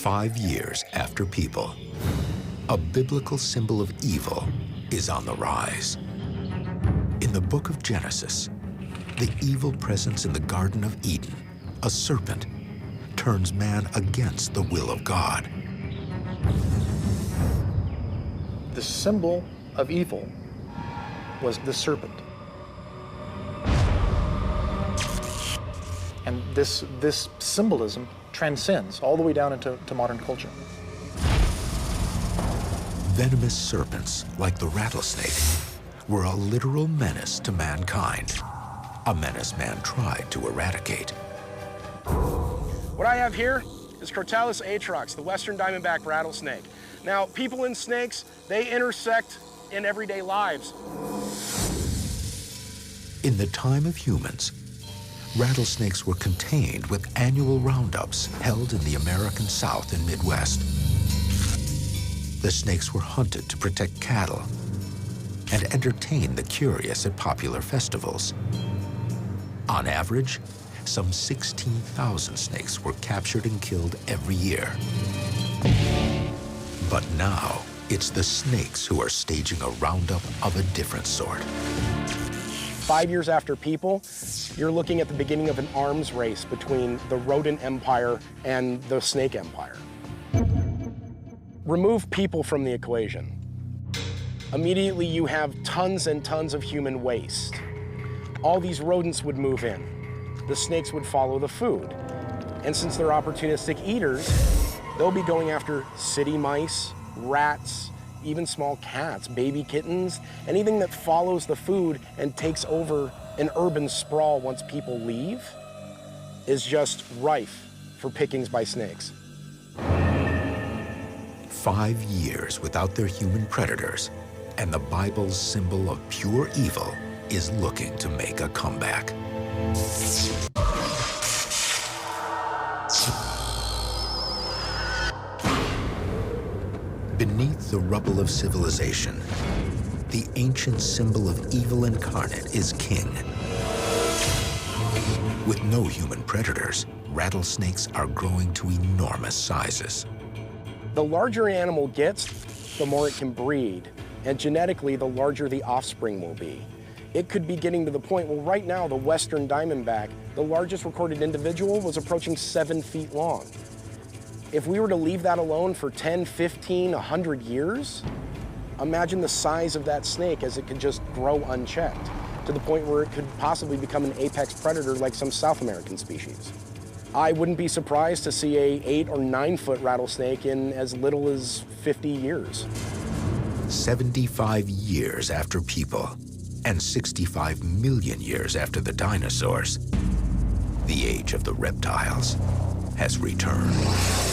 5 years after people, a biblical symbol of evil is on the rise. In the book of Genesis, the evil presence in the Garden of Eden, a serpent, turns man against the will of God. The symbol of evil was the serpent. And this symbolism transcends all the way down into modern culture. Venomous serpents, like the rattlesnake, were a literal menace to mankind, a menace man tried to eradicate. What I have here is Crotalus atrox, the western diamondback rattlesnake. Now, people and snakes, they intersect in everyday lives. In the time of humans, rattlesnakes were contained with annual roundups held in the American South and Midwest. The snakes were hunted to protect cattle and entertain the curious at popular festivals. On average, some 16,000 snakes were captured and killed every year. But now, it's the snakes who are staging a roundup of a different sort. 5 years after people, you're looking at the beginning of an arms race between the rodent empire and the snake empire. Remove people from the equation. Immediately you have tons and tons of human waste. All these rodents would move in. The snakes would follow the food. And since they're opportunistic eaters, they'll be going after city mice, rats, even small cats, baby kittens, anything that follows the food and takes over an urban sprawl once people leave is just rife for pickings by snakes. 5 years without their human predators, and the Bible's symbol of pure evil is looking to make a comeback. Beneath the rubble of civilization, the ancient symbol of evil incarnate is king. With no human predators, rattlesnakes are growing to enormous sizes. The larger an animal gets, the more it can breed, and genetically, the larger the offspring will be. It could be getting to the point, well, right now, the western diamondback, the largest recorded individual was approaching 7 feet long. If we were to leave that alone for 10, 15, 100 years, imagine the size of that snake as it could just grow unchecked, to the point where it could possibly become an apex predator like some South American species. I wouldn't be surprised to see a 8 or 9 foot rattlesnake in as little as 50 years. 75 years after people, and 65 million years after the dinosaurs, the age of the reptiles has returned.